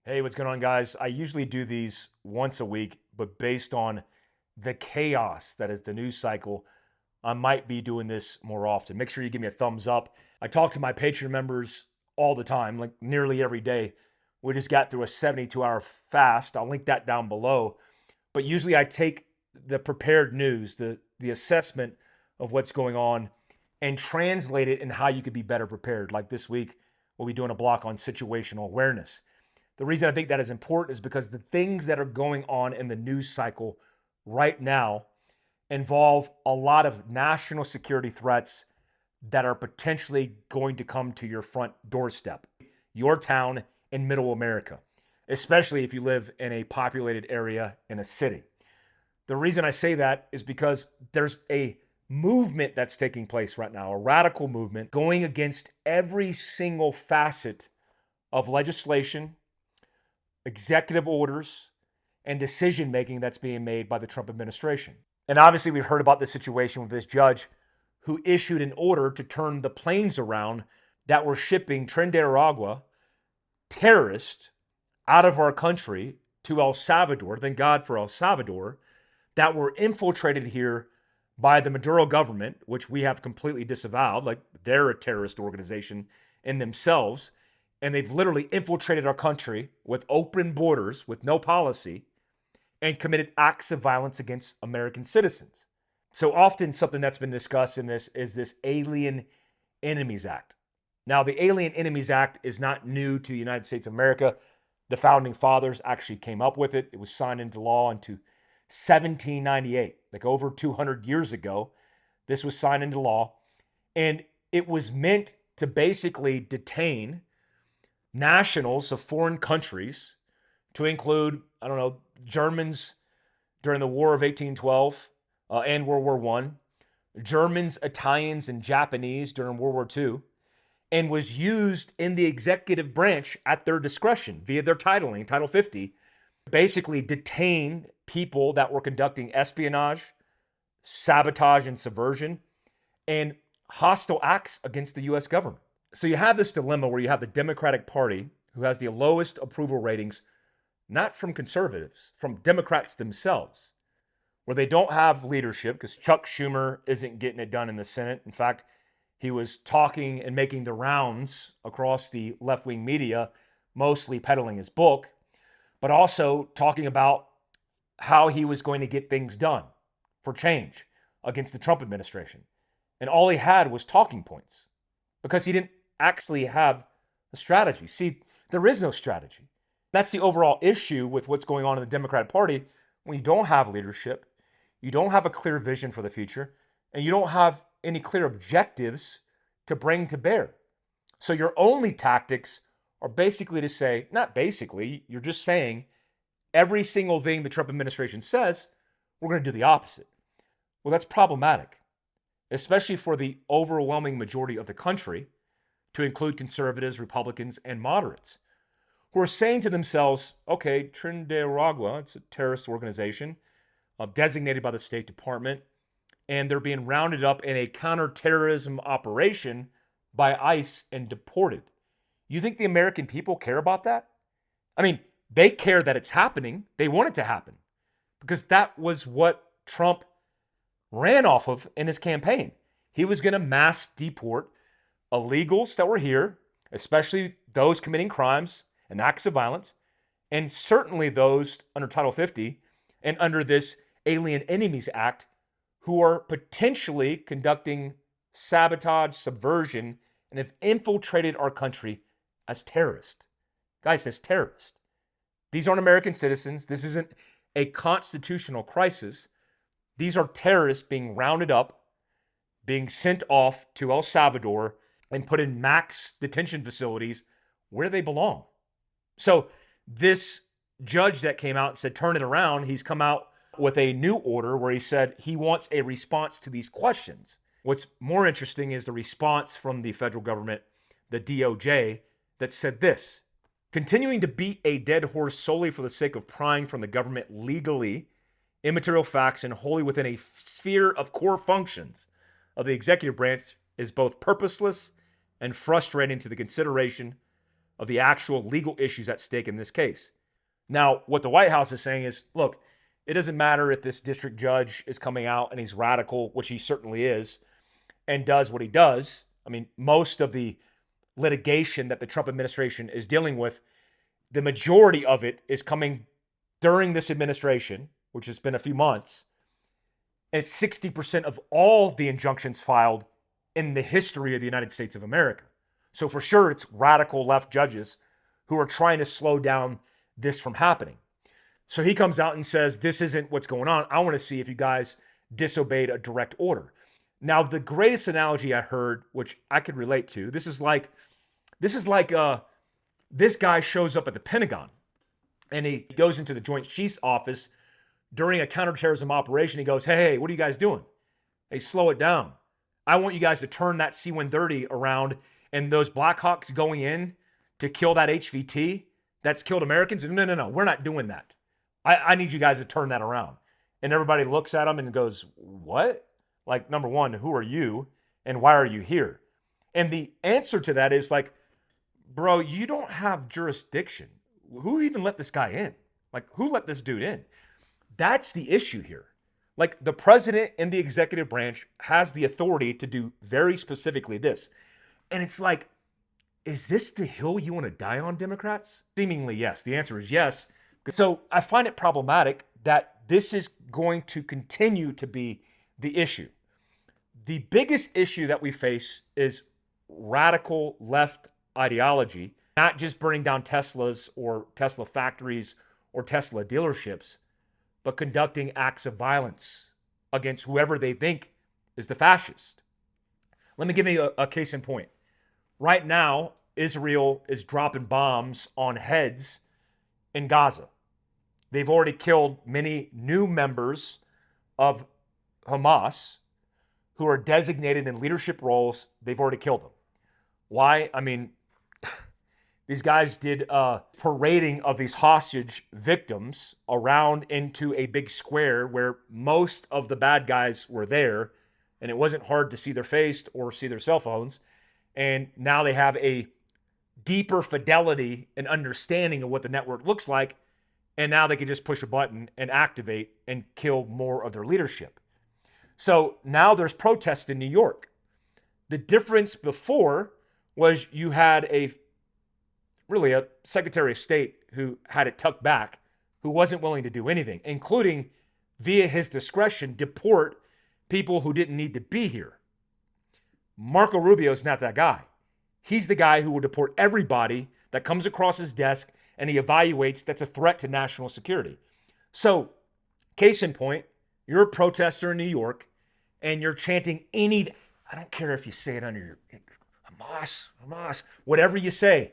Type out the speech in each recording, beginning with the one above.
Hey, what's going on, guys? I usually do these once a week, but based on the chaos that is the news cycle, I might be doing this more often. Make sure you give me a thumbs up. I talk to my Patreon members all the time, like nearly every day. We just got through a 72-hour fast. I'll link that down below. But usually I take the prepared news, the assessment of what's going on, and translate it in how you could be better prepared. Like this week, we'll be doing a block on situational awareness. The reason I think that is important is because the things that are going on in the news cycle right now involve a lot of national security threats that are potentially going to come to your front doorstep, your town in middle America, especially if you live in a populated area in a city. The reason I say that is because there's a movement that's taking place right now, a radical movement going against every single facet of legislation, executive orders, and decision making that's being made by the Trump administration. And obviously, we've heard about this situation with this judge who issued an order to turn the planes around that were shipping Tren de Aragua terrorists out of our country to El Salvador. Thank God for El Salvador, that were infiltrated here by the Maduro government, which we have completely disavowed, like they're a terrorist organization in themselves. And they've literally infiltrated our country with open borders, with no policy, and committed acts of violence against American citizens. So often something that's been discussed in this is this Alien Enemies Act. Now, the Alien Enemies Act is not new to the United States of America. The founding fathers actually came up with it. It was signed into law into 1798, like over 200 years ago. This was signed into law, and it was meant to basically detain nationals of foreign countries, to include, Germans during the War of 1812 and World War I, Germans, Italians, and Japanese during World War II, and was used in the executive branch at their discretion via their titling, Title 50, basically detain people that were conducting espionage, sabotage, and subversion, and hostile acts against the U.S. government. So you have this dilemma where you have the Democratic Party, who has the lowest approval ratings, not from conservatives, from Democrats themselves, where they don't have leadership because Chuck Schumer isn't getting it done in the Senate. In fact, he was talking and making the rounds across the left-wing media, mostly peddling his book, but also talking about how he was going to get things done for change against the Trump administration. And all he had was talking points because he didn't actually have a strategy. See, there is no strategy. That's the overall issue with what's going on in the Democratic Party. When you don't have leadership, you don't have a clear vision for the future, and you don't have any clear objectives to bring to bear. So your only tactics are basically to say, not basically, you're just saying every single thing the Trump administration says, we're going to do the opposite. Well, that's problematic, especially for the overwhelming majority of the country, to include conservatives, Republicans, and moderates, who are saying to themselves, okay, Tren de Aragua, it's a terrorist organization designated by the State Department, and they're being rounded up in a counterterrorism operation by ICE and deported. You think the American people care about that? I mean, they care that it's happening. They want it to happen because that was what Trump ran off of in his campaign. He was going to mass deport illegals that were here, especially those committing crimes and acts of violence, and certainly those under Title 50 and under this Alien Enemies Act who are potentially conducting sabotage, subversion, and have infiltrated our country as terrorists. Guys, as terrorists. These aren't American citizens. This isn't a constitutional crisis. These are terrorists being rounded up, being sent off to El Salvador, and put in max detention facilities where they belong. So this judge that came out and said, turn it around, he's come out with a new order where he said he wants a response to these questions. What's more interesting is the response from the federal government, the DOJ, that said this: continuing to beat a dead horse solely for the sake of prying from the government legally immaterial facts and wholly within a sphere of core functions of the executive branch is both purposeless and frustrating to the consideration of the actual legal issues at stake in this case. Now, what the White House is saying is, look, it doesn't matter if this district judge is coming out and he's radical, which he certainly is, and does what he does. I mean, most of the litigation that the Trump administration is dealing with, the majority of it is coming during this administration, which has been a few months. And it's 60% of all the injunctions filed in the history of the United States of America. So for sure, it's radical left judges who are trying to slow down this from happening. So he comes out and says, this isn't what's going on. I want to see if you guys disobeyed a direct order. Now, the greatest analogy I heard, which I could relate to, this is like this guy shows up at the Pentagon and he goes into the Joint Chiefs office during a counterterrorism operation. He goes, hey, what are you guys doing? Hey, slow it down. I want you guys to turn that C-130 around, and those Black Hawks going in to kill that HVT that's killed Americans. No, we're not doing that. I need you guys to turn that around. And everybody looks at him and goes, what? Like, number one, who are you and why are you here? And the answer to that is like, bro, you don't have jurisdiction. Who even let this guy in? Like, who let this dude in? That's the issue here. Like, the president and the executive branch has the authority to do very specifically this. And it's like, is this the hill you want to die on, Democrats? Seemingly, yes. The answer is yes. So I find it problematic that this is going to continue to be the issue. The biggest issue that we face is radical left ideology, not just burning down Teslas or Tesla factories or Tesla dealerships, but conducting acts of violence against whoever they think is the fascist. Let me give you a case in point. Right now, Israel is dropping bombs on heads in Gaza. They've already killed many new members of Hamas who are designated in leadership roles. They've already killed them. Why? I mean, these guys did a parading of these hostage victims around into a big square where most of the bad guys were there, and it wasn't hard to see their face or see their cell phones. And now they have a deeper fidelity and understanding of what the network looks like, and now they can just push a button and activate and kill more of their leadership. So now there's protests in New York. The difference before was you had a Secretary of State who had it tucked back, who wasn't willing to do anything, including via his discretion, deport people who didn't need to be here. Marco Rubio is not that guy. He's the guy who will deport everybody that comes across his desk and he evaluates that's a threat to national security. So, case in point, you're a protester in New York and you're chanting I don't care if you say it under your Hamas, whatever you say.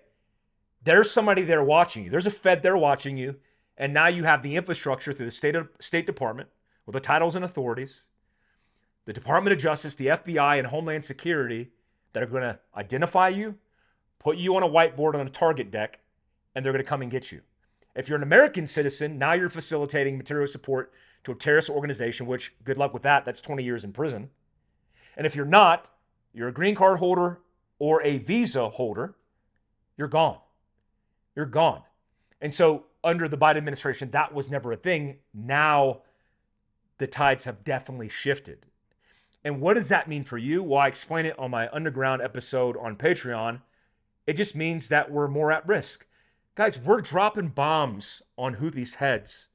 There's somebody there watching you. There's a Fed there watching you. And now you have the infrastructure through the State Department with the titles and authorities, the Department of Justice, the FBI, and Homeland Security that are going to identify you, put you on a whiteboard on a target deck, and they're going to come and get you. If you're an American citizen, now you're facilitating material support to a terrorist organization, which good luck with that. That's 20 years in prison. And if you're not, you're a green card holder or a visa holder, you're gone. You're gone. And so under the Biden administration, that was never a thing. Now the tides have definitely shifted. And what does that mean for you? Well, I explain it on my Underground episode on Patreon. It just means that we're more at risk. Guys, we're dropping bombs on Houthis' heads,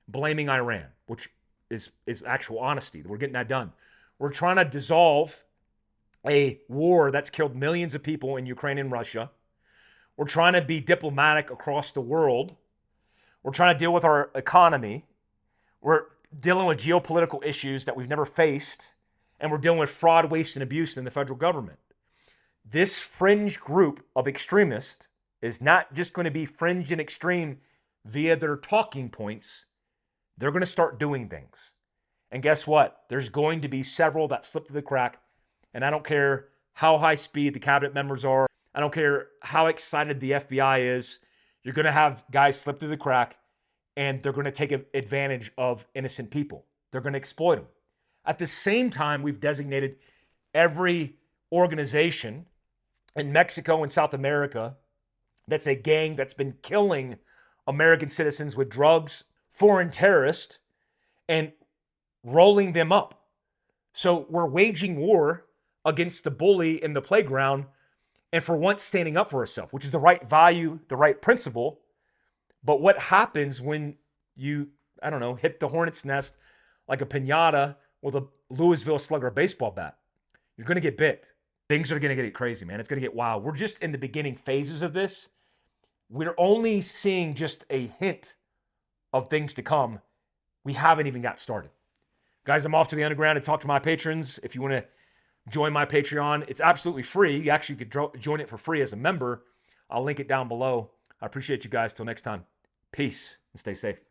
blaming Iran, which is actual honesty. We're getting that done. We're trying to dissolve a war that's killed millions of people in Ukraine and Russia. We're trying to be diplomatic across the world. We're trying to deal with our economy. We're dealing with geopolitical issues that we've never faced. And we're dealing with fraud, waste, and abuse in the federal government. This fringe group of extremists is not just going to be fringe and extreme via their talking points. They're going to start doing things. And guess what? There's going to be several that slip through the crack. And I don't care how high speed the cabinet members are. I don't care how excited the FBI is. You're going to have guys slip through the crack, and they're going to take advantage of innocent people. They're going to exploit them. At the same time, we've designated every organization in Mexico and South America that's a gang that's been killing American citizens with drugs, foreign terrorists, and rolling them up. So we're waging war against the bully in the playground and for once standing up for ourselves, which is the right value, the right principle. But what happens when you, I don't know, hit the hornet's nest like a piñata with a Louisville Slugger baseball bat? You're going to get bit. Things are going to get crazy, man. It's going to get wild. We're just in the beginning phases of this. We're only seeing just a hint of things to come. We haven't even got started. Guys, I'm off to the underground to talk to my patrons. If you want to join my Patreon, it's absolutely free. You actually could join it for free as a member. I'll link it down below. I appreciate you guys. Till next time, peace and stay safe.